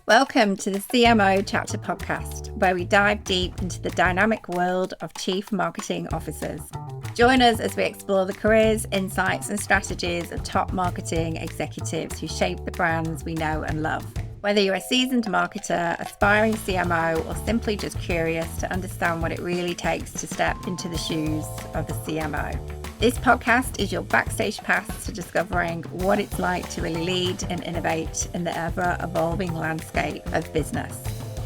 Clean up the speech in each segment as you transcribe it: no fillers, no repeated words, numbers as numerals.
Welcome to the CMO Chapter podcast, where we dive deep into the dynamic world of Chief Marketing Officers. Join us as we explore the careers, insights, and strategies of top marketing executives who shape the brands we know and love. Whether you're a seasoned marketer, aspiring CMO, or simply just curious to understand what it really takes to step into the shoes of a CMO. This podcast is your backstage pass to discovering what it's like to really lead and innovate in the ever-evolving landscape of business.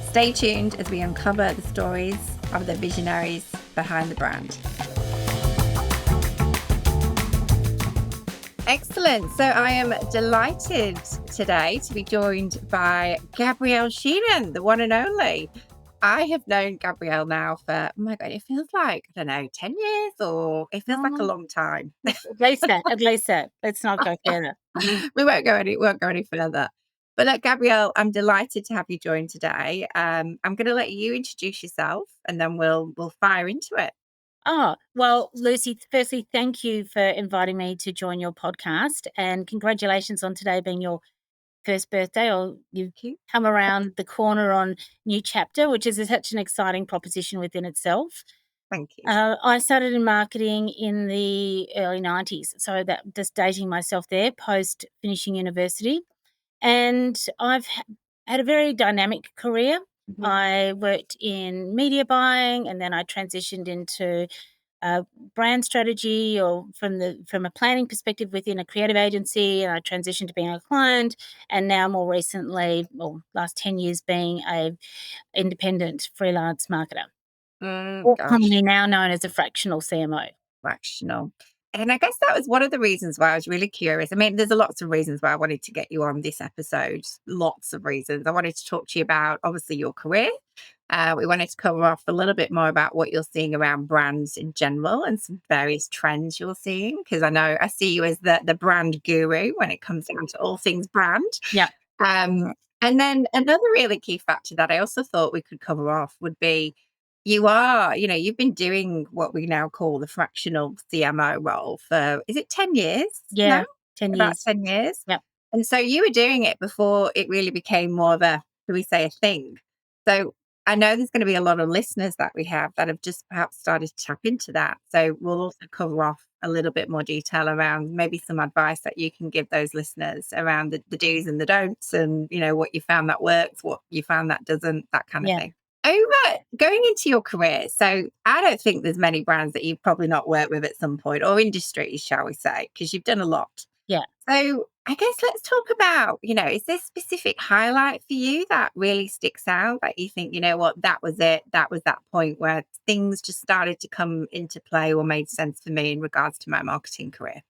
Stay tuned as we uncover the stories of the visionaries behind the brand. Excellent. So I am delighted today to be joined by Gabrielle Sheehan, the one and only. I have known Gabrielle now for, oh my God, it feels like, 10 years, or it feels like a long time. At least that. Let's not go further. We won't go any further. But Gabrielle, I'm delighted to have you join today. I'm going to let you introduce yourself and then we'll fire into it. Oh, well, Lucy, firstly, thank you for inviting me to join your podcast, and congratulations on today being your first birthday, or you've come around the corner on New Chapter, which is such an exciting proposition within itself. Thank you. I started in marketing in the early 90s, so that just dating myself there, post finishing university. And I've had a very dynamic career. Mm-hmm. I worked in media buying, and then I transitioned into brand strategy, or from a planning perspective within a creative agency, and I transitioned to being a client, and now more recently, last 10 years, being a independent freelance marketer. Commonly now known as a fractional CMO. Fractional. And I guess that was one of the reasons why I was really curious. I mean, there's lots of reasons why I wanted to get you on this episode. Lots of reasons. I wanted to talk to you about, obviously, your career. We wanted to cover off a little bit more about what you're seeing around brands in general and some various trends you're seeing, because I see you as the brand guru when it comes down to all things brand. Yeah. And then another really key factor that I also thought we could cover off would be, you've been doing what we now call the fractional CMO role for, is it 10 years? Yeah, now? 10 About years. 10 years. Yep. And so you were doing it before it really became more of a, do we say, a thing? So I know there's going to be a lot of listeners that we have that have just perhaps started to tap into that. So we'll also cover off a little bit more detail around maybe some advice that you can give those listeners around the do's and the don'ts, and, what you found that works, what you found that doesn't, that kind of thing. Going into your career, so I don't think there's many brands that you've probably not worked with at some point, or industries, shall we say, because you've done a lot. Yeah. So I guess let's talk about, is there a specific highlight for you that really sticks out, that you think, that was it, that was that point where things just started to come into play or made sense for me in regards to my marketing career?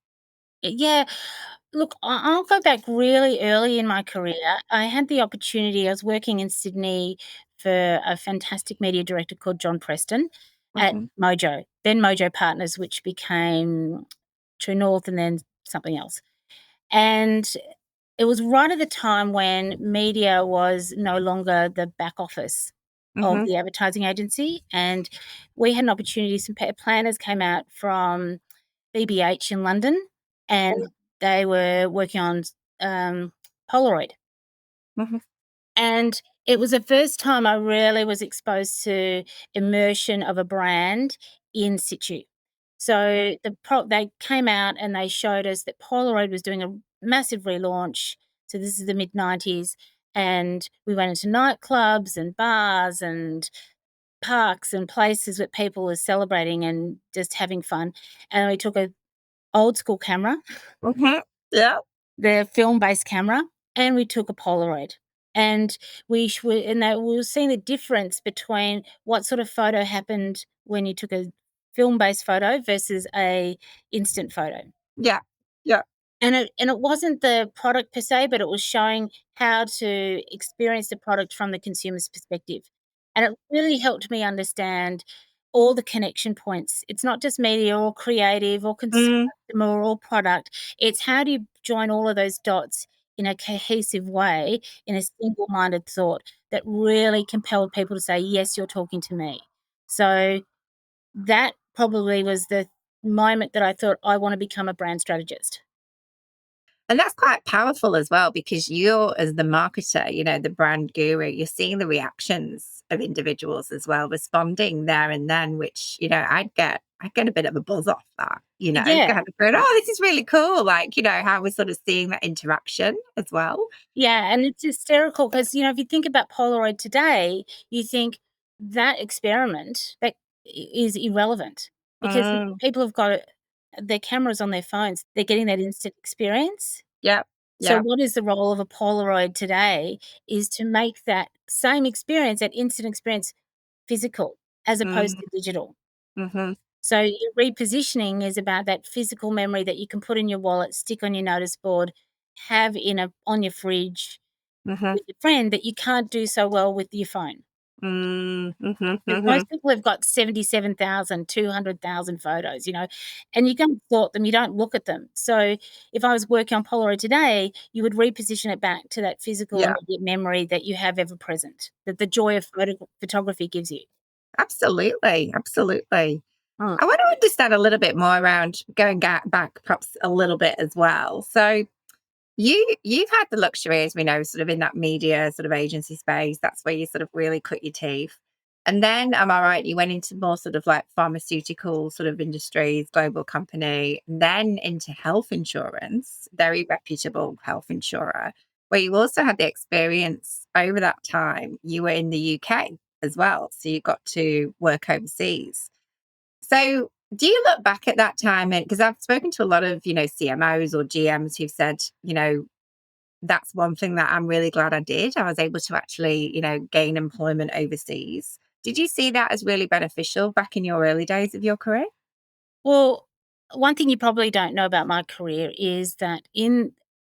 Yeah. Look, I'll go back really early in my career. I had the opportunity, I was working in Sydney for a fantastic media director called John Preston at Mojo, then Mojo Partners, which became True North and then something else. And it was right at the time when media was no longer the back office of the advertising agency. And we had an opportunity, some planners came out from BBH in London, and they were working on Polaroid. And it was the first time I really was exposed to immersion of a brand in situ. So they came out and they showed us that Polaroid was doing a massive relaunch. So this is the mid-90s, and we went into nightclubs and bars and parks and places where people were celebrating and just having fun. And we took a old school camera, Yeah, the film-based camera, and we took a Polaroid. And we were seeing the difference between what sort of photo happened when you took a film-based photo versus a instant photo. Yeah. And it wasn't the product per se, but it was showing how to experience the product from the consumer's perspective. And it really helped me understand all the connection points. It's not just media or creative or consumer or product. It's how do you join all of those dots in a cohesive way, in a single-minded thought that really compelled people to say, yes, you're talking to me. So that probably was the moment that I thought I want to become a brand strategist. And that's quite powerful as well, because you're, as the marketer, the brand guru, you're seeing the reactions of individuals as well, responding there and then, which, I'd get a bit of a buzz off that, Yeah. kind of going, oh, this is really cool. Like, how we're sort of seeing that interaction as well. Yeah, and it's hysterical because, if you think about Polaroid today, you think that experiment that is irrelevant because Mm, people have got their cameras on their phones. They're getting that instant experience. yep. So Yep. what is the role of a Polaroid today is to make that same experience, that instant experience, physical as opposed Mm, to digital. mm-hmm, So your repositioning is about that physical memory that you can put in your wallet, stick on your notice board, have on your fridge mm-hmm, with your friend that you can't do so well with your phone. mm-hmm, But mm-hmm. most people have got 77,000, 200,000 photos, and you don't sort them, you don't look at them. So if I was working on Polaroid today, you would reposition it back to that physical Yeah, immediate memory that you have ever present, that the joy of photography gives you. absolutely. Absolutely. Mm. I want to understand a little bit more around going back perhaps a little bit as well. So you've had the luxury, as we know, sort of in that media sort of agency space. That's where you sort of really cut your teeth. And then, am I right? You went into more sort of like pharmaceutical sort of industries, global company, and then into health insurance, very reputable health insurer, where you also had the experience over that time. You were in the UK as well, so you got to work overseas. So, do you look back at that time? And because I've spoken to a lot of, CMOs or GMs who've said, that's one thing that I'm really glad I did. I was able to actually, gain employment overseas. Did you see that as really beneficial back in your early days of your career? Well, one thing you probably don't know about my career is that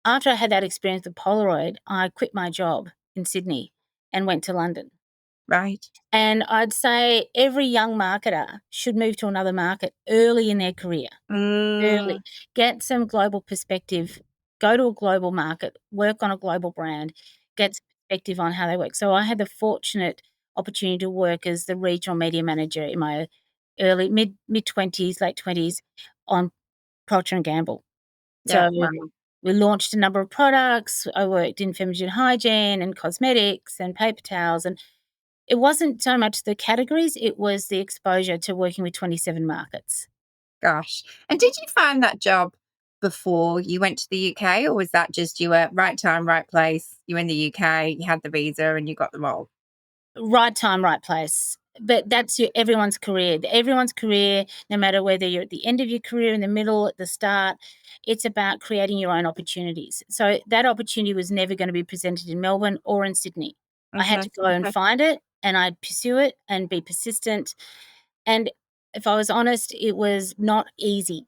after I had that experience with Polaroid, I quit my job in Sydney and went to London. Right. And I'd say every young marketer should move to another market early in their career. Early. Mm, Get some global perspective, go to a global market, work on a global brand, get some perspective on how they work. So I had the fortunate opportunity to work as the regional media manager in my early mid-20s, late 20s on Procter& and Gamble. yeah. So Wow. we launched a number of products. I worked in feminine hygiene and cosmetics and paper towels, and it wasn't so much the categories, it was the exposure to working with 27 markets. Gosh. And did you find that job before you went to the UK, or was that just you were right time, right place? You were in the UK, you had the visa, and you got the role? Right time, right place. But that's everyone's career. Everyone's career, no matter whether you're at the end of your career, in the middle, at the start, it's about creating your own opportunities. So that opportunity was never going to be presented in Melbourne or in Sydney. I had Hmm. to go and find it, and I'd pursue it and be persistent. And if I was honest, it was not easy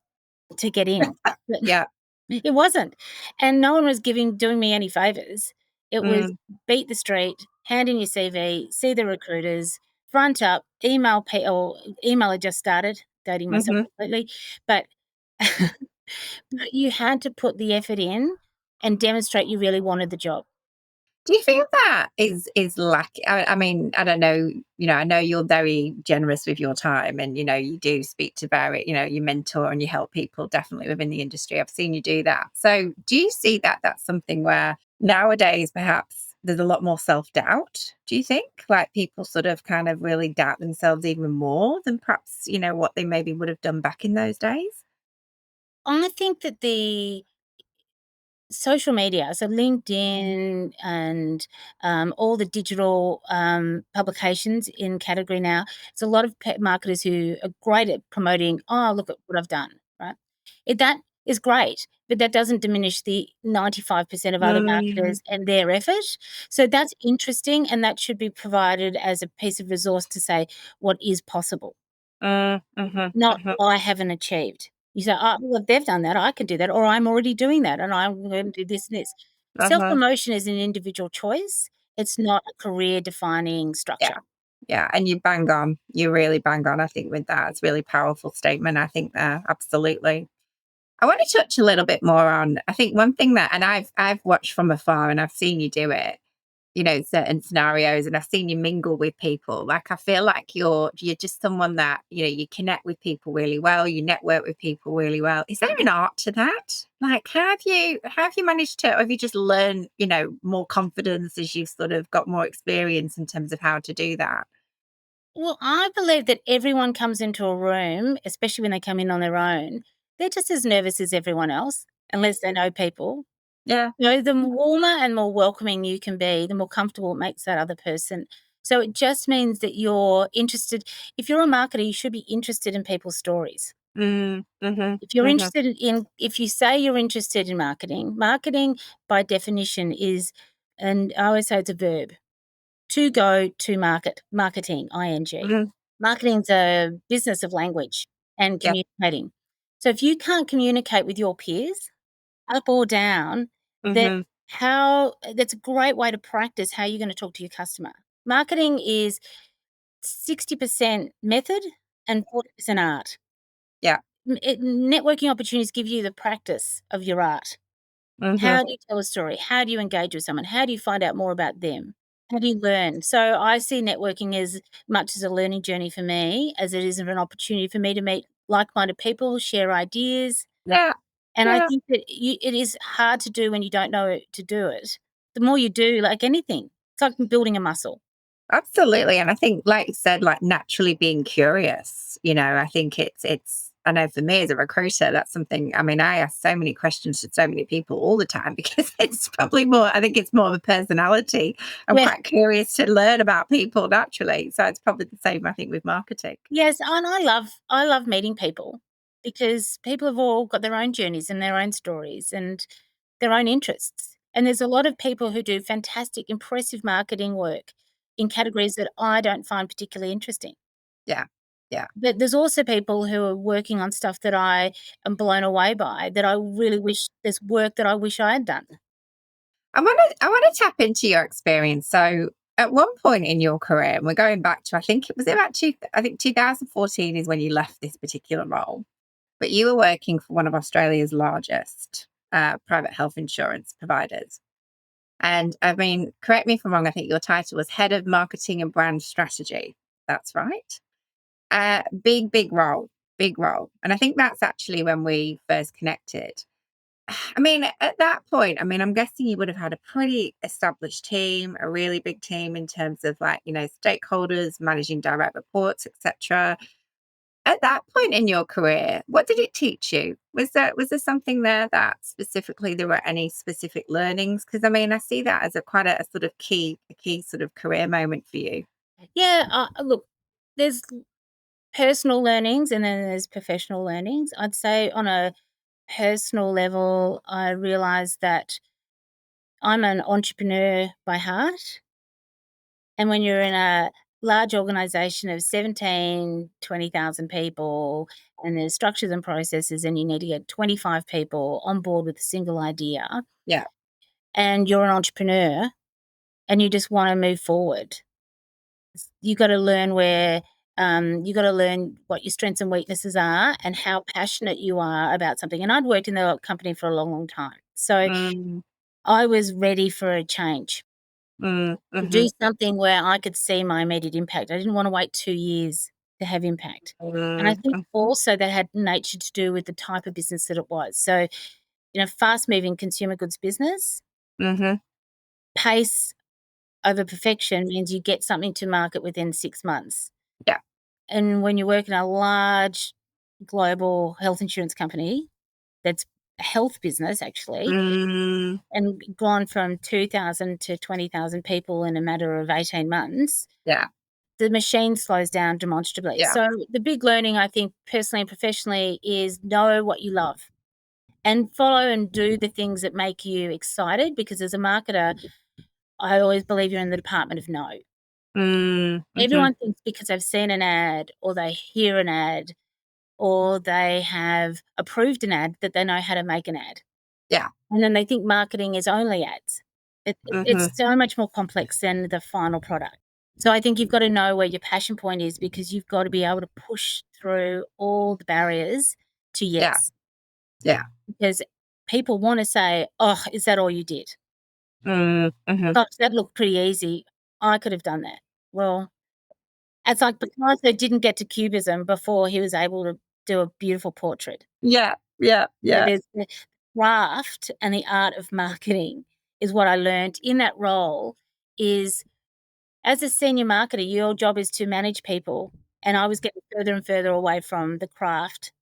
to get in. But Yeah. it wasn't. And no one was doing me any favors. It was Mm, beat the street, hand in your CV, see the recruiters, front up, email or email had just started, dating myself hmm. completely. But but you had to put the effort in and demonstrate you really wanted the job. Do you feel that is lack? I mean, I don't know. I know you're very generous with your time, and you do speak to very, you mentor and you help people definitely within the industry. I've seen you do that. So, do you see that that's something where nowadays perhaps there's a lot more self doubt? Do you think like people sort of kind of really doubt themselves even more than perhaps what they maybe would have done back in those days? I think that the social media, so LinkedIn and all the digital publications in category now. It's a lot of pet marketers who are great at promoting. Oh, look at what I've done, right? That is great, but that doesn't diminish the 95% of other Mm, marketers and their effort. So that's interesting, and that should be provided as a piece of resource to say what is possible, not mhm. I haven't achieved. You say, "Oh, well, if they've done that, I can do that, or I'm already doing that, and I'm going to do this and this." Uh-huh. Self-promotion is an individual choice. It's not a career-defining Yeah. structure. Yeah, and you bang on. You really bang on, I think, with that. It's a really powerful statement, I think there. Absolutely. I want to touch a little bit more on, I think one thing that, and I've watched from afar and I've seen you do it, certain scenarios, and I've seen you mingle with people. Like, I feel like you're just someone that, you connect with people really well, you network with people really well. Is there an art to that? Like, how have you managed to, or have you just learned, more confidence as you've sort of got more experience in terms of how to do that? Well, I believe that everyone comes into a room, especially when they come in on their own, they're just as nervous as everyone else, unless they know people. Yeah. The warmer and more welcoming you can be, the more comfortable it makes that other person. So it just means that you're interested. If you're a marketer, you should be interested in people's stories. Mm, mhm, If you're mhm, interested in, if you say you're interested in marketing, marketing by definition is, and I always say it's a verb, to go to market, marketing, ing. mhm. Marketing's a business of language and Yeah. communicating. So if you can't communicate with your peers, up or down, that Mhm, how that's a great way to practice how you're gonna talk to your customer. Marketing is 60% method and 40% art. yeah. Networking opportunities give you the practice of your art. Mhm. How do you tell a story? How do you engage with someone? How do you find out more about them? How do you learn? So I see networking as much as a learning journey for me as it is an opportunity for me to meet like-minded people, share ideas, Yeah. and I Yeah. think that it is hard to do when you don't know to do it. The more you do, like anything, it's like building a muscle. Absolutely. And I think, like you said, like naturally being curious, I think I know for me as a recruiter, that's something, I mean, I ask so many questions to so many people all the time because it's probably more, I think it's more of a personality. I'm Yeah. quite curious to learn about people naturally. So it's probably the same, I think, with marketing. Yes, and I love meeting people because people have all got their own journeys and their own stories and their own interests. And there's a lot of people who do fantastic, impressive marketing work in categories that I don't find particularly interesting. Yeah. Yeah. But there's also people who are working on stuff that I am blown away by, that I really wish there's work that I wish I had done. I want to tap into your experience. So at one point in your career, and we're going back to, I think it was about I think 2014 is when you left this particular role. But you were working for one of Australia's largest private health insurance providers. And I mean, correct me if I'm wrong, I think your title was Head of Marketing and Brand Strategy. That's right. Big role, big role. And I think that's actually when we first connected. I mean, at that point, I mean, I'm guessing you would have had a pretty established team, a really big team in terms of like, stakeholders, managing direct reports, etc. At that point in your career, what did it teach you? Was there something there that specifically there were any specific learnings? Because I mean, I see that as a sort of key sort of career moment for you. Yeah, look, there's personal learnings and then there's professional learnings. I'd say on a personal level, I realized that I'm an entrepreneur by heart. And when you're in a large organization of 17, 20,000 people, and there's structures and processes, and you need to get 25 people on board with a single idea, Yeah. and you're an entrepreneur and you just want to move forward, you got to learn you got to learn what your strengths and weaknesses are and how passionate you are about something. And I'd worked in the company for a long, long time. So Mm, I was ready for a change, to do mhm, something where I could see my immediate impact. I didn't want to wait 2 years to have impact. And I think mhm, also that had nature to do with the type of business that it was. So, fast moving consumer goods business, mhm. pace over perfection means you get something to market within 6 months. Yeah. And when you work in a large global health insurance company that's a health business actually, Mm, and gone from 2,000 to 20,000 people in a matter of 18 months, yeah. the machine slows down demonstrably. Yeah. So the big learning, I think, personally and professionally, is know what you love and follow and do the things that make you excited, because as a marketer, I always believe you're in the department of no. Mhm. Everyone thinks because they've seen an ad or they hear an ad or they have approved an ad that they know how to make an ad. Yeah. And then they think marketing is only ads. It's Mhm. so much more complex than the final product. So I think you've got to know where your passion point is, because you've got to be able to push through all the barriers to Yeah. yes. Yeah. Because people want to say, "Oh, is that all you did?" Mm-hmm. Gosh, that looked pretty easy. I could have done that. Well, it's like Picasso didn't get to cubism before he was able to do a beautiful portrait. Yeah, yeah, So yeah, there's the craft and the art of marketing is what I learned in that role is as a senior marketer, your job is to manage people, and I was getting further and further away from the craft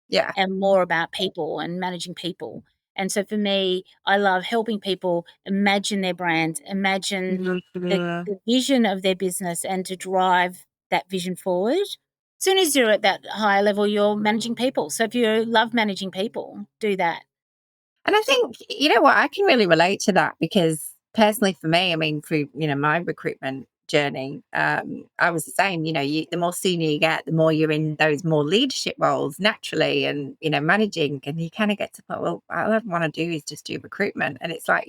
yeah. and more about people and managing people. And so for me, I love helping people imagine their brand, imagine Mhm. the vision of their business and to drive that vision forward. As soon as you're at that higher level, you're managing people. So if you love managing people, do that. And I think, you know what, I can really relate to that because personally for me, I mean, through, my recruitment journey, I was the same, the more senior you get, the more you're in those more leadership roles naturally and, managing and you kind of get to the point, well, all I want to do is just do recruitment. And it's like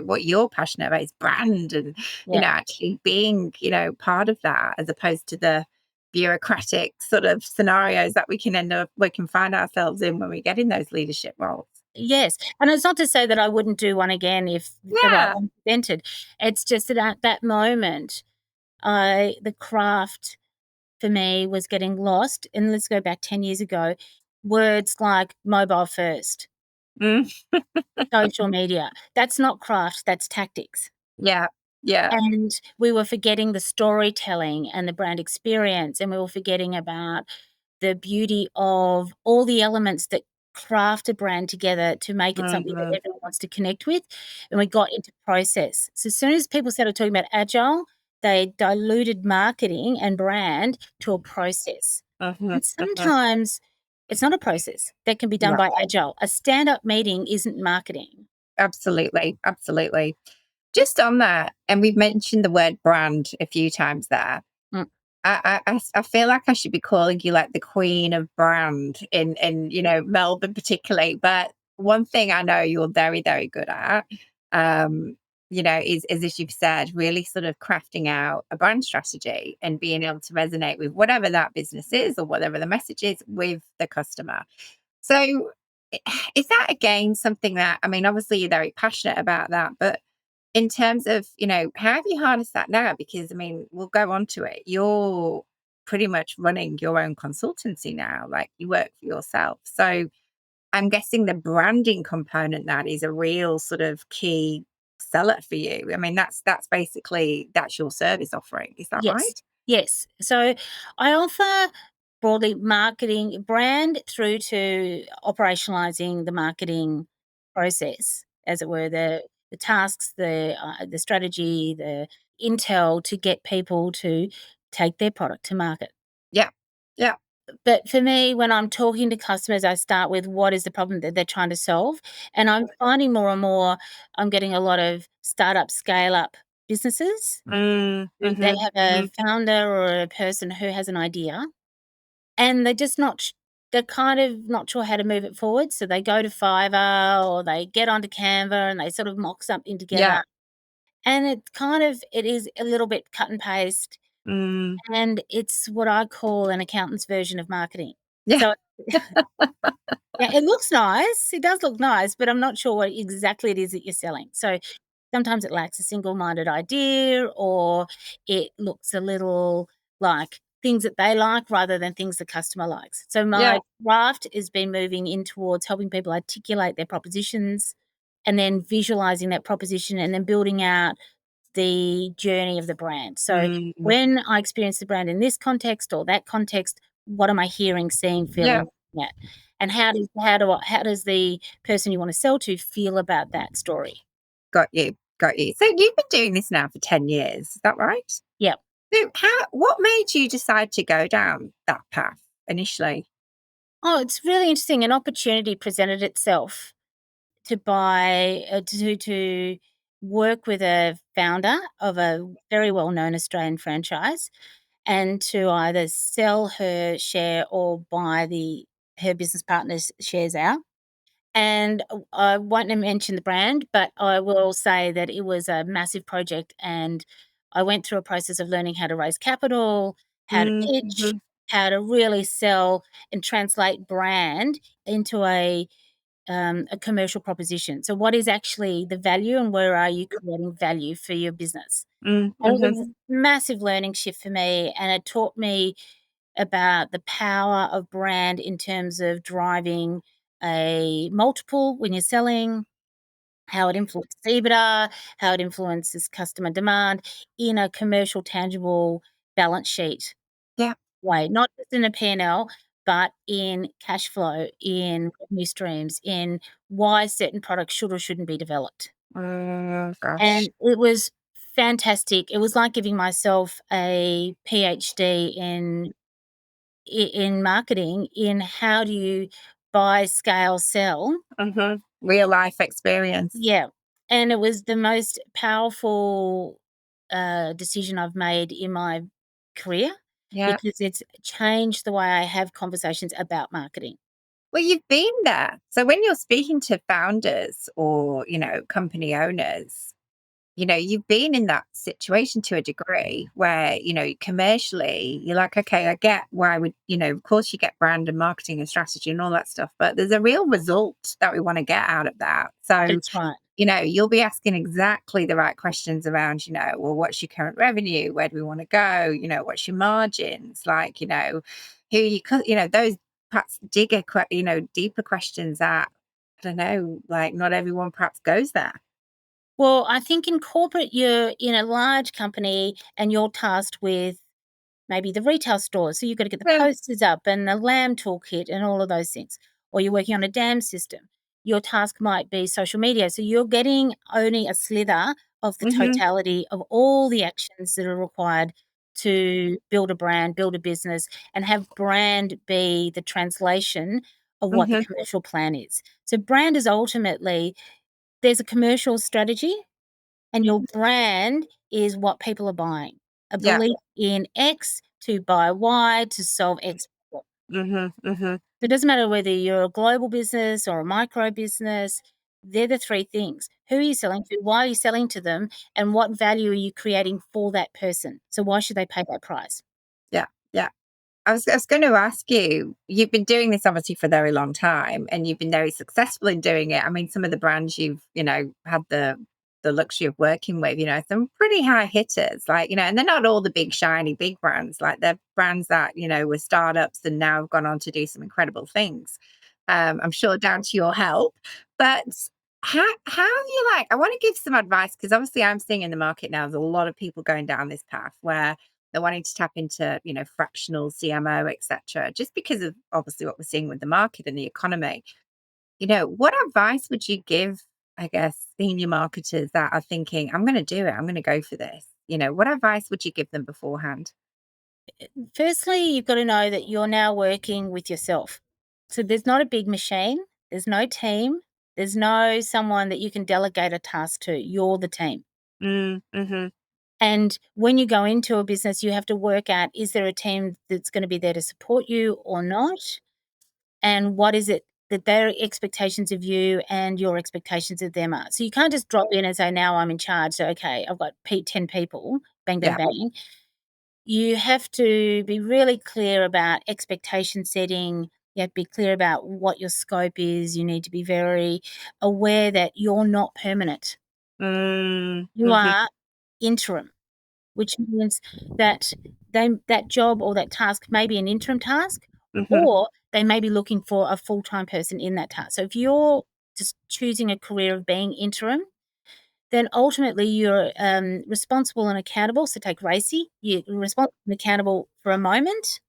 what you're passionate about is brand and, Yeah. actually being, part of that as opposed to the bureaucratic sort of scenarios that we can find ourselves in when we get in those leadership roles. Yes. And it's not to say that I wouldn't do one again if the right Yeah. one presented. It's just that at that moment, the craft for me was getting lost. And let's go back 10 years ago. Words like mobile first, Mm. social media. That's not craft, that's tactics. Yeah. Yeah. And we were forgetting the storytelling and the brand experience, and we were forgetting about the beauty of all the elements that craft a brand together to make it something that Mhm. everyone wants to connect with, and we got into process. So as soon as people started talking about agile, they diluted marketing and brand to a process. Mhm. And Mhm. sometimes it's not a process that can be done Yeah. by agile. A stand-up meeting isn't marketing. Absolutely. Absolutely. Just on that, and we've mentioned the word brand a few times there. Mm, I feel like I should be calling you like the queen of brand in Melbourne particularly. But one thing I know you're very, very good at, um, is as you've said, really sort of crafting out a brand strategy and being able to resonate with whatever that business is or whatever the message is with the customer. So is that again something that, I mean, obviously you're very passionate about that, but in terms of, how have you harnessed that now? Because I mean, we'll go on to it. You're pretty much running your own consultancy now, like you work for yourself. So I'm guessing the branding component that is a real sort of key seller for you. I mean, that's basically that's your service offering. Is that yes, right? yes. So I offer broadly marketing brand through to operationalizing the marketing process, as it were, the tasks, the strategy, the intel to get people to take their product to market. Yeah. Yeah. But for me, when I'm talking to customers, I start with what is the problem that they're trying to solve. And I'm finding more and more, I'm getting a lot of startup, scale up businesses. They Mm-hmm. have a founder or a person who has an idea and they're just not, they're kind of not sure how to move it forward. So they go to Fiverr or they get onto Canva and they sort of mock something Yeah. together. And it is a little bit cut and paste. Mm, And it's what I call an accountant's version of marketing. yeah. So yeah, it looks nice. It does look nice, but I'm not sure what exactly it is that you're selling. So sometimes it lacks a single-minded idea or it looks a little like things that they like rather than things the customer likes. So Yeah. my craft has been moving in towards helping people articulate their propositions and then visualizing that proposition and then building out the journey of the brand. So Mm, when I experience the brand in this context or that context, what am I hearing, seeing, yeah. feeling? Yeah. And how does the person you want to sell to feel about that story? Got you. Got you. So you've been doing this now for 10 years. Is that right? Yeah. So what made you decide to go down that path initially? Oh, it's really interesting. An opportunity presented itself to buy to work with a founder of a very well known Australian franchise and to either sell her share or buy the her business partner's shares out. And I won't mention the brand, but I will say that it was a massive project, and I went through a process of learning how to raise capital, how to pitch, Mhm. how to really sell and translate brand into a a commercial proposition. So what is actually the value and where are you creating value for your business? And it was a massive learning shift for me, and it taught me about the power of brand in terms of driving a multiple when you're selling, how it influences EBITDA, how it influences customer demand in a commercial, tangible balance sheet Yeah. way, not just in a P&L, but in cash flow, in revenue streams, in why certain products should or shouldn't be developed. Gosh. And it was fantastic. It was like giving myself a PhD in marketing, in how do you buy, scale, sell. Real life experience. Yeah. And it was the most powerful decision I've made in my career, Yeah. because it's changed the way I have conversations about marketing. Well, you've been there. So when you're speaking to founders or, company owners, you've been in that situation to a degree where, commercially you're like, okay, I get why would, of course you get brand and marketing and strategy and all that stuff, but there's a real result that we want to get out of that. So, That's right. you'll be asking exactly the right questions around, well, what's your current revenue? Where do we want to go? What's your margins? Like, who you, those perhaps deeper questions that, I don't know, like not everyone perhaps goes there. Well, I think in corporate, you're in a large company and you're tasked with maybe the retail stores. So you've got to get the Yeah. posters up and the lamb toolkit and all of those things. Or you're working on a dam system. Your task might be social media. So you're getting only a slither of the totality of all the actions that are required to build a brand, build a business, and have brand be the translation of what the commercial plan is. So brand is ultimately, there's a commercial strategy, and your brand is what people are buying. A Yeah. belief in X to buy Y to solve X problem. So it doesn't matter whether you're a global business or a micro business, they're the three things. Who are you selling to? Why are you selling to them? And what value are you creating for that person? So why should they pay that price? Yeah. Yeah. I was going to ask you, you've been doing this obviously for a very long time and you've been very successful in doing it. I mean, some of the brands you've, had the luxury of working with, some pretty high hitters, like, and they're not all the big, shiny, big brands. Like they're brands that, were startups and now have gone on to do some incredible things. I'm sure down to your help. But how you like, I want to give some advice because obviously I'm seeing in the market now, there's a lot of people going down this path where they're wanting to tap into, fractional CMO, etc. Just because of obviously what we're seeing with the market and the economy. What advice would you give, I guess, senior marketers that are thinking, I'm going to do it, I'm going to go for this? What advice would you give them beforehand? Firstly, you've got to know that you're now working with yourself. So there's not a big machine, there's no team, there's no someone that you can delegate a task to. You're the team. Mm-hmm. And when you go into a business, you have to work out, is there a team that's going to be there to support you or not? And what is it that their expectations of you and your expectations of them are? So you can't just drop in and say, now I'm in charge. So, okay, I've got 10 people, bang, bang, Yeah. bang. You have to be really clear about expectation setting. You have to be clear about what your scope is. You need to be very aware that you're not permanent. You Mm-hmm. are interim, which means that that job or that task may be an interim task, Mm-hmm. or they may be looking for a full-time person in that task. So if you're just choosing a career of being interim, then ultimately you're responsible and accountable. So take Racy, you're responsible and accountable for a moment,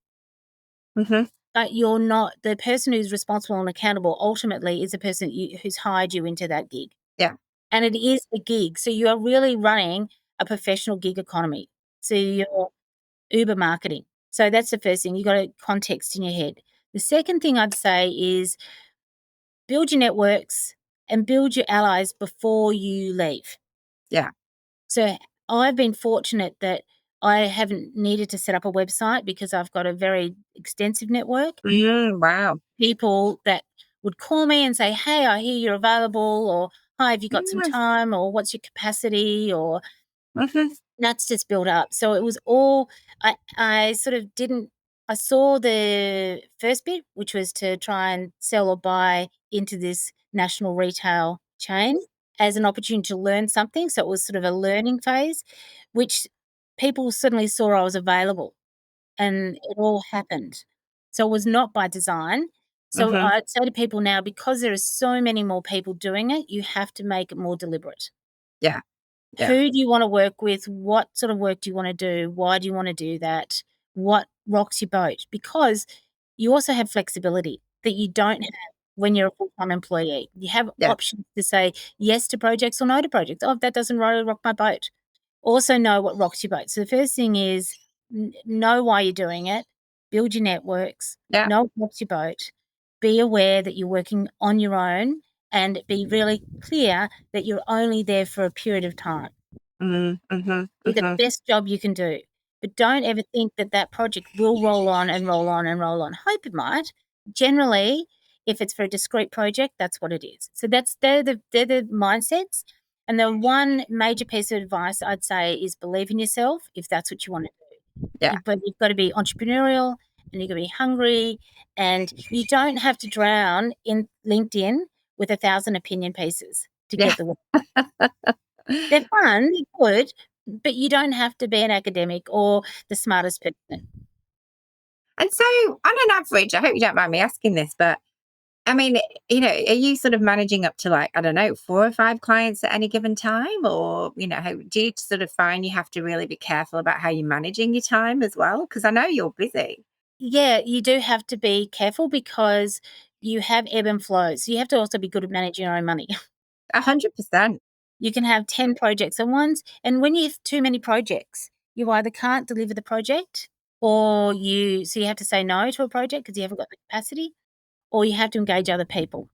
Mm-hmm. but you're not the person who's responsible and accountable. Ultimately, is the person who's hired you into that gig, Yeah. and it is a gig. So you are really running a professional gig economy. So you're Uber marketing. So that's the first thing. You got a context in your head. The second thing I'd say is build your networks and build your allies before you leave. Yeah. So I've been fortunate that I haven't needed to set up a website because I've got a very extensive network. Wow. People that would call me and say, hey, I hear you're available, or hi, have you got some time, or what's your capacity, or Mm-hmm. that's just built up. So it was all, I sort of didn't, I saw the first bit, which was to try and sell or buy into this national retail chain as an opportunity to learn something. So it was sort of a learning phase, which people suddenly saw I was available, and it all happened. So it was not by design. So Mm-hmm. I'd say to people now, because there are so many more people doing it, you have to make it more deliberate. Yeah. Yeah. Who do you wanna work with? What sort of work do you wanna do? Why do you wanna do that? What rocks your boat? Because you also have flexibility that you don't have when you're a full-time employee. You have Yeah. options to say yes to projects or no to projects. "Oh, that doesn't really rock my boat." Also know what rocks your boat. So the first thing is know why you're doing it, build your networks, Yeah. know what rocks your boat, be aware that you're working on your own, and be really clear that you're only there for a period of time. Mm-hmm. Mm-hmm. Do the Mm-hmm. best job you can do, but don't ever think that that project will roll on and roll on and roll on. Hope it might. Generally, if it's for a discrete project, that's what it is. So they're the mindsets. And the one major piece of advice I'd say is believe in yourself if that's what you want to do. Yeah. But you've got to be entrepreneurial, and you've got to be hungry, and you don't have to drown in LinkedIn with 1,000 opinion pieces to Yeah. get the work. They're fun, they're good, but you don't have to be an academic or the smartest person. And so, on an average, I hope you don't mind me asking this, but I mean, are you sort of managing up to like, I don't know, 4 or 5 clients at any given time? Or, do you sort of find you have to really be careful about how you're managing your time as well? Because I know you're busy. Yeah, you do have to be careful because you have ebb and flows. You have to also be good at managing your own money. 100%. You can have 10 projects at once, and when you have too many projects, you either can't deliver the project, or you have to say no to a project because you haven't got the capacity, or you have to engage other people.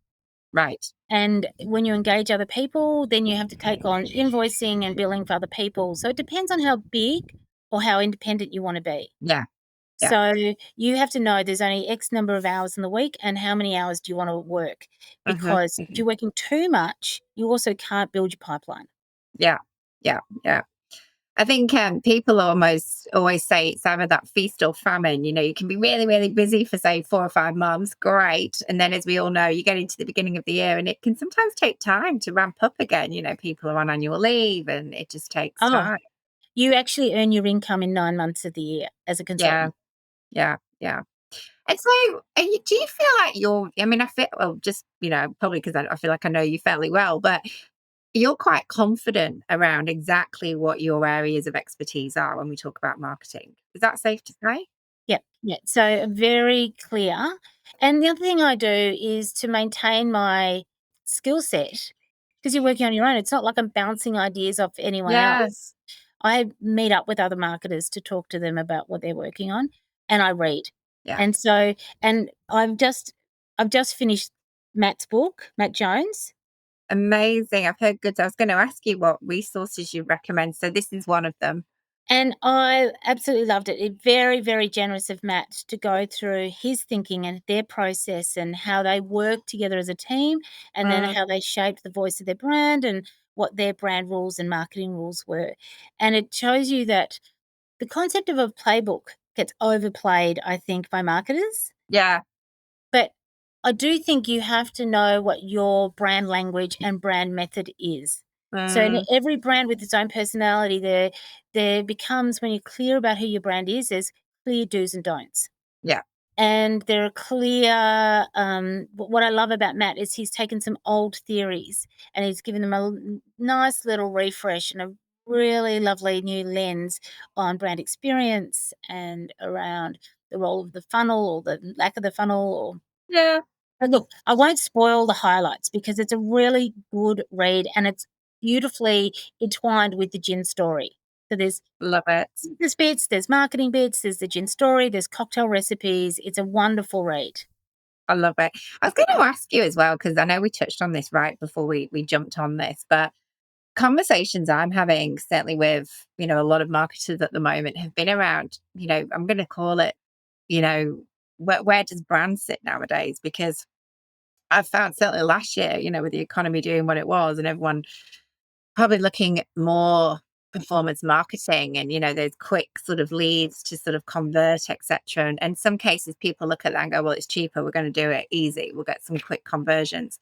Right. And when you engage other people, then you have to take on invoicing and billing for other people. So it depends on how big or how independent you want to be. Yeah. Yeah. So you have to know there's only X number of hours in the week and how many hours do you want to work? Hmm. Because if Hmm. you're working too much, you also can't build your pipeline. Yeah. Yeah. Yeah. I think people almost always say it's either that feast or famine. You can be really, really busy for, say, 4 or 5 months. Great. And then, as we all know, you get into the beginning of the year and it can sometimes take time to ramp up again. People are on annual leave and it just takes Oh, time. you actually earn your income in 9 months of the year as a Yeah. consultant. Yeah. Yeah. And so, do you feel like I mean, I feel, well, just, probably because I feel like I know you fairly well, but you're quite confident around exactly what your areas of expertise are when we talk about marketing. Is that safe to say? Yep, yeah. So very clear. And the other thing I do is to maintain my skill set because you're working on your own. It's not like I'm bouncing ideas off anyone Yeah. else. I meet up with other marketers to talk to them about what they're working on, and I read. Yeah. And so, and I've just finished Matt's book, Matt Jones. Amazing. I've heard good. I was going to ask you what resources you recommend. So this is one of them. And I absolutely loved it. Very, very generous of Matt to go through his thinking and their process and how they work together as a team, and then Mm, how they shaped the voice of their brand and what their brand rules and marketing rules were. And it shows you that the concept of a playbook gets overplayed, I think, by marketers. yeah. But I do think you have to know what your brand language and brand method is. So in Mm, every brand with its own personality, there becomes when you're clear about who your brand is, there's clear do's and don'ts. yeah. And there are clear what I love about Matt is he's taken some old theories and he's given them a nice little refresh and a really lovely new lens on brand experience and around the role of the funnel or the lack of the funnel or Yeah. but look, I won't spoil the highlights because it's a really good read and it's beautifully entwined with the gin story. So Love it. there's bits, there's marketing bits, there's the gin story, there's cocktail recipes. It's a wonderful read. I love it. I was going to ask you as well, because I know we touched on this right before we jumped on this, but conversations I'm having, certainly with, a lot of marketers at the moment, have been around, I'm going to call it, you know, where does brand sit nowadays? Because I found certainly last year, with the economy doing what it was and everyone probably looking at more performance marketing and, those quick sort of leads to sort of convert, etc. And in some cases, people look at that and go, well, it's cheaper. We're going to do it easy. We'll get some quick conversions.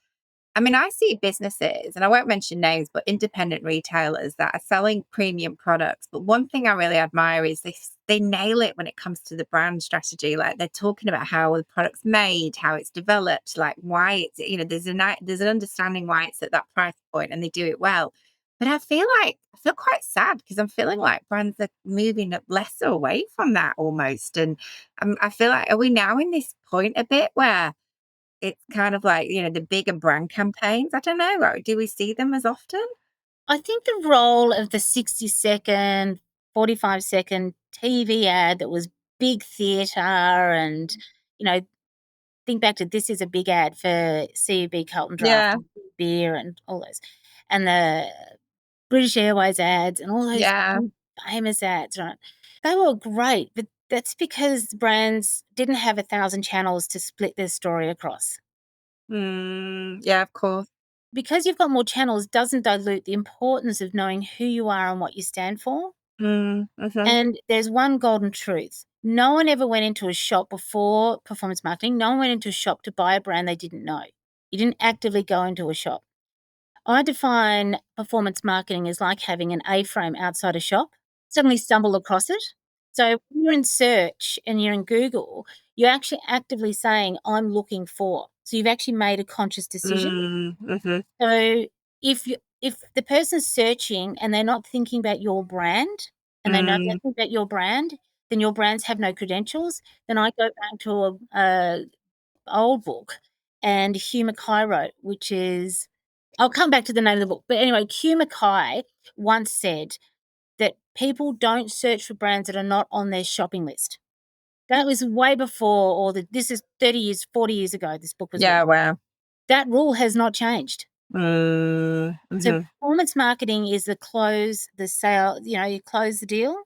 I mean, I see businesses, and I won't mention names, but independent retailers that are selling premium products. But one thing I really admire is they nail it when it comes to the brand strategy. Like they're talking about how the product's made, how it's developed, like why it's, there's an understanding why it's at that price point, and they do it well. But I feel quite sad because I'm feeling like brands are moving lesser away from that almost. And I feel like, are we now in this point a bit where it's kind of like, the bigger brand campaigns? I don't know. Like, do we see them as often? I think the role of the 60-second, 45-second TV ad that was big theatre and, you know, think back to this is a big ad for CUB Carlton Draft Yeah. and beer and all those, and the British Airways ads and all those Yeah. famous ads, right? They were great, but that's because brands didn't have 1,000 channels to split their story across. Yeah, of course. Because you've got more channels doesn't dilute the importance of knowing who you are and what you stand for. Mhm. And there's one golden truth. No one ever went into a shop before performance marketing. No one went into a shop to buy a brand they didn't know. You didn't actively go into a shop. I define performance marketing as like having an A-frame outside a shop. Suddenly stumble across it. So when you're in search and you're in Google, you're actually actively saying, I'm looking for. So you've actually made a conscious decision. Mhm. So if the person's searching and they're not thinking about your brand and they know Mm. nothing about your brand, then your brands have no credentials. Then I go back to a old book and Hugh Mackay wrote, which is I'll come back to the name of the book. But anyway, Hugh Mackay once said that people don't search for brands that are not on their shopping list. That was way before this is 30 years, 40 years ago this book was Yeah, written. wow. That rule has not changed. So Mhm. performance marketing is the close, the sale, you close the deal.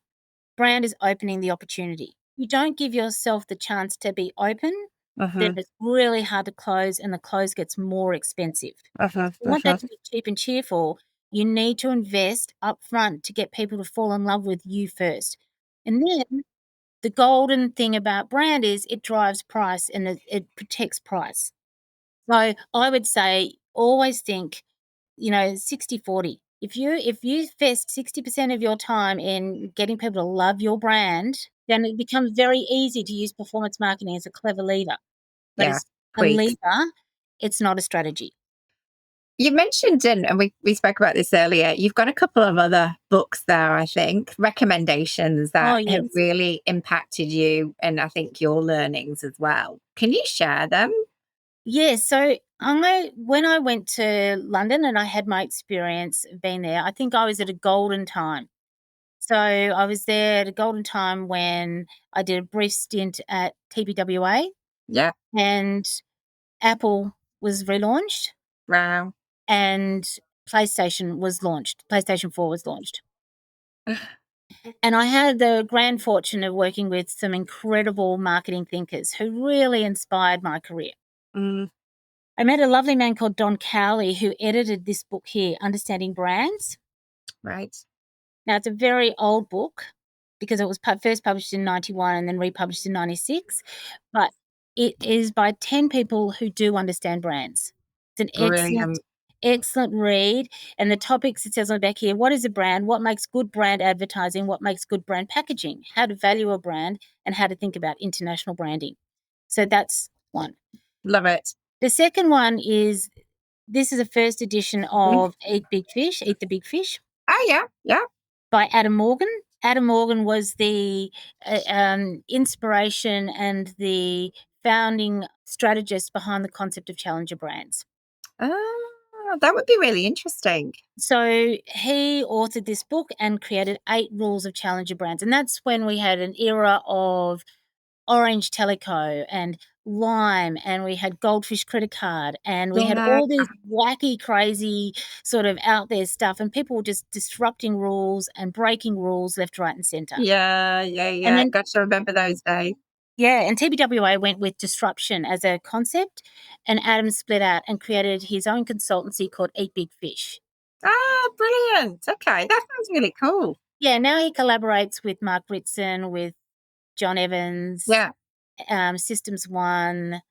Brand is opening the opportunity. You don't give yourself the chance to be open, then Mhm. it's really hard to close and the close gets more expensive. You want that to Mhm. be cheap and cheerful, you need to invest upfront to get people to fall in love with you first. And then the golden thing about brand is it drives price and it protects price. So I would say always think 60-40. If you invest 60% of your time in getting people to love your brand, then it becomes very easy to use performance marketing as a clever lever. But Yeah. it's a Tweaks. lever, it's not a strategy. You mentioned, and we spoke about this earlier, you've got a couple of other books there, I think, recommendations Oh, that have yes. really impacted you and I think your learnings as well. Can you share them? Yeah, so when I went to London and I had my experience of being there, I think I was at a golden time. So I was there at a golden time when I did a brief stint at TBWA Yeah. and Apple was relaunched Wow. and PlayStation 4 was launched. And I had the grand fortune of working with some incredible marketing thinkers who really inspired my career. Mm, I met a lovely man called Don Cowley who edited this book here, Understanding Brands. right. Now, it's a very old book because it was first published in 91 and then republished in 96, but it is by 10 people who do understand brands. It's an excellent, Brilliant. excellent read. And the topics it says on the back here, what is a brand? What makes good brand advertising? What makes good brand packaging? How to value a brand and how to think about international branding. So that's one. Love it. The second one is this is a first edition Mhm. of Eat the Big Fish Oh, yeah. Yeah. by Adam Morgan. Adam Morgan was the inspiration and the founding strategist behind the concept of challenger brands. That would be really interesting. So he authored this book and created 8 rules of challenger brands. And that's when we had an era of Orange Teleco and Lime, and we had Goldfish Credit Card, and we had Yeah. all these wacky, crazy sort of out there stuff, and people were just disrupting rules and breaking rules left, right, and centre. Yeah. And Yeah. then, Got to remember those days. yeah, and TBWA went with disruption as a concept, and Adam split out and created his own consultancy called Eat Big Fish. Brilliant. Okay. That sounds really cool. Yeah, now he collaborates with Mark Ritson, with John Evans, Yeah. Systems One,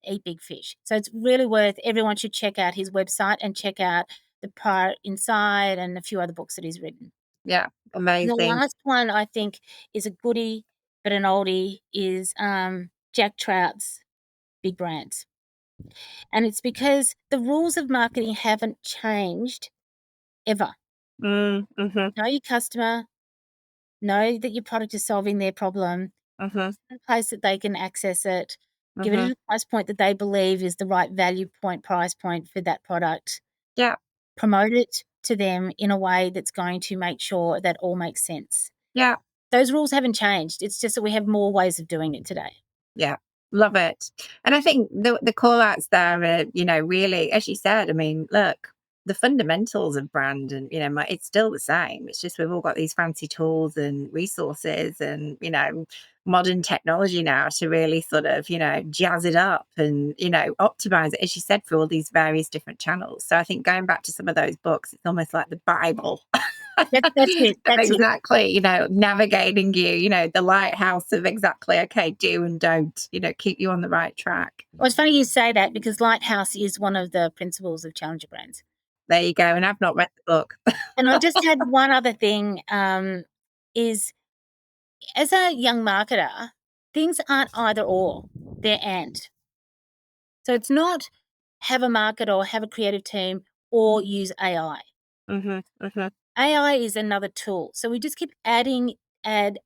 eat big fish. So it's really worth, everyone should check out his website and check out The Part Inside and a few other books that he's written. Yeah, And the amazing. last one I think is a goodie, but an oldie, is Jack Trout's Big Brands. And it's because the rules of marketing haven't changed ever. Mm-hmm. Know your customer, know that your product is solving their problem, Mm-hmm. a place that they can access it, give it Mm-hmm. at a price point that they believe is the right value point, price point for that product. Yeah. Promote it to them in a way that's going to make sure that all makes sense. Yeah. Those rules haven't changed. It's just that we have more ways of doing it today. Yeah. Love it. And I think the call outs there are, really, as you said, I mean, look, the fundamentals of brand and, it's still the same. It's just we've all got these fancy tools and resources and, modern technology now to really sort of, jazz it up and, optimize it, as you said, for all these various different channels. So I think going back to some of those books, it's almost like the Bible. That's it. That's it. Exactly, navigating you, the lighthouse of exactly, okay, do and don't, keep you on the right track. Well, it's funny you say that because Lighthouse is one of the principles of Challenger Brands. There you go. And I've not read the book. And I just had one other thing, is as a young marketer, things aren't either or, they're and. So it's not have a market or have a creative team or use AI. Mm-hmm, mm-hmm, AI is another tool. So we just keep adding, add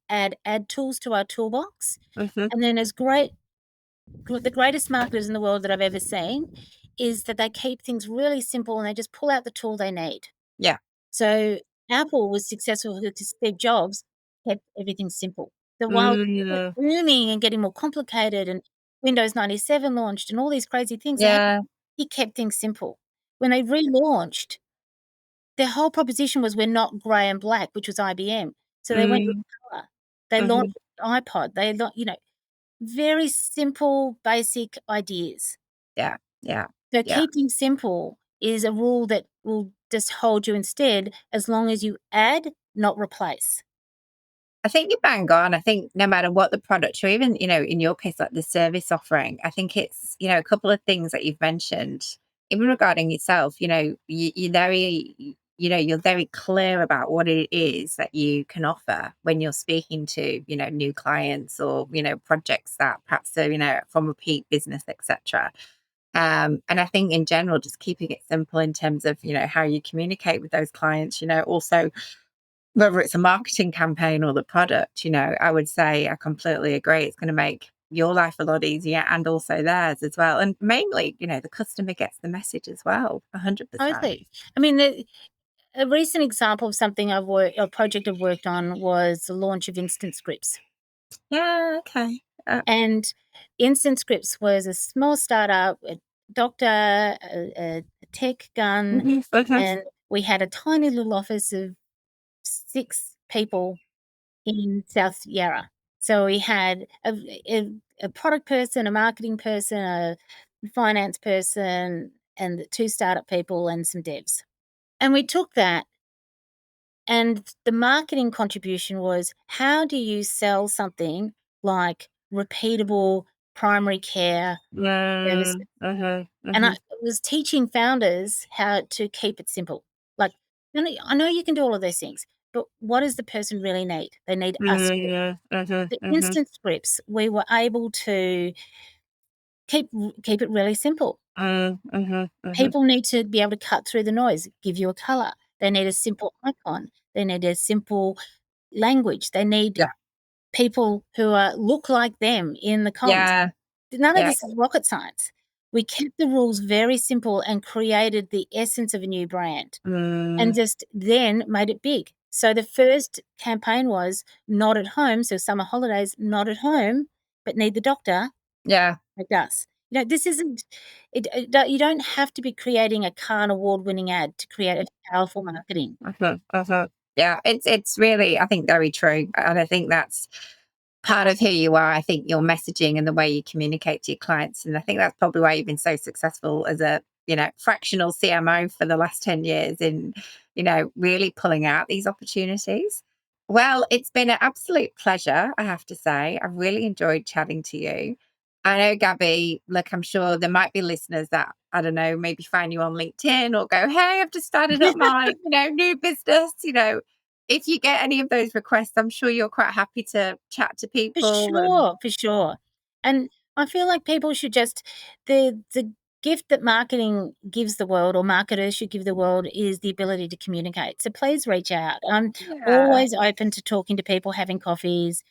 tools to our toolbox. mm-hmm. And then the greatest marketers in the world that I've ever seen is that they keep things really simple and they just pull out the tool they need. Yeah. So Apple was successful because Steve Jobs kept everything simple. So while it was Mm, booming and getting more complicated and Windows 97 launched and all these crazy things, yeah. he kept things simple. When they relaunched, their whole proposition was we're not grey and black, which was IBM. So they went with Mm, colour. They mm-hmm. launched iPod. They, very simple, basic ideas. Yeah. Yeah. So Yeah. keeping simple is a rule that will just hold you instead as long as you add, not replace. I think you're bang on. I think no matter what the product or even, in your case, like the service offering, I think it's, a couple of things that you've mentioned, even regarding yourself, you're very, you're very clear about what it is that you can offer when you're speaking to, new clients or, projects that perhaps are, from repeat business, etc. And I think in general, just keeping it simple in terms of, how you communicate with those clients, also whether it's a marketing campaign or the product, I would say I completely agree. It's going to make your life a lot easier and also theirs as well. And mainly, the customer gets the message as well, 100%. Totally. I mean, a recent example of something a project I've worked on was the launch of Instant Scripts. Yeah, okay. And Instant Scripts was a small startup, a doctor, a tech gun, Okay. and we had a tiny little office of 6 people in South Yarra. So we had a product person, a marketing person, a finance person, and 2 startup people and some devs. And we took that, and the marketing contribution was, how do you sell something like repeatable primary care services? And I was teaching founders how to keep it simple. Like, I know you can do all of those things, but what does the person really need? They need a script. The instant scripts, we were able to keep it really simple. People need to be able to cut through the noise, give you a color. They need a simple icon. They need a simple language. They need Yeah. people who look like them in the comms. Yeah. None of Yeah. this is rocket science. We kept the rules very simple and created the essence of a new brand and just then made it big. So the first campaign was not at home. So summer holidays, not at home, but need the doctor. Yeah. It does. This isn't, you don't have to be creating a Cannes award-winning ad to create a powerful marketing. Yeah, it's really, I think, very true. And I think that's part of who you are. I think your messaging and the way you communicate to your clients. And I think that's probably why you've been so successful as a, fractional CMO for the last 10 years in, really pulling out these opportunities. Well, it's been an absolute pleasure, I have to say. I really enjoyed chatting to you. I know, Gabby, look, I'm sure there might be listeners that, I don't know, maybe find you on LinkedIn or go, hey, I've just started up my, new business. If you get any of those requests, I'm sure you're quite happy to chat to people. For sure. And I feel like people should just the gift that marketing gives the world, or marketers should give the world, is the ability to communicate. So please reach out. I'm Yeah. always open to talking to people, having coffees,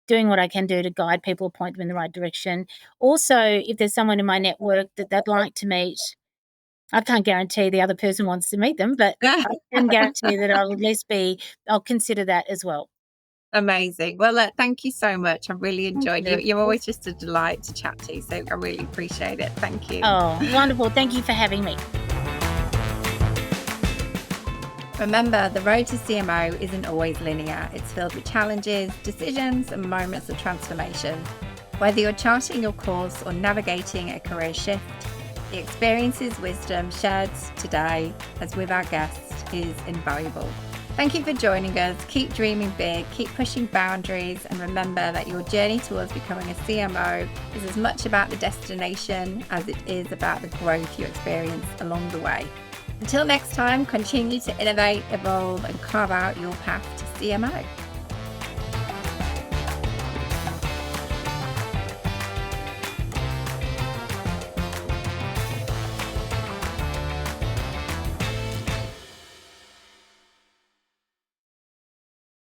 doing what I can do to guide people, point them in the right direction. Also, if there's someone in my network that they'd like to meet, I can't guarantee the other person wants to meet them, but I can guarantee that I'll consider that as well. Amazing. Well, thank you so much. I really enjoyed you. you. You're always just a delight to chat to, so I really appreciate it. Thank you. Oh, wonderful. Thank you for having me. Remember, the road to CMO isn't always linear. It's filled with challenges, decisions, and moments of transformation. Whether you're charting your course or navigating a career shift, the experiences, wisdom shared today, as with our guests, is invaluable. Thank you for joining us. Keep dreaming big, keep pushing boundaries, and remember that your journey towards becoming a CMO is as much about the destination as it is about the growth you experience along the way. Until next time, continue to innovate, evolve, and carve out your path to CMO.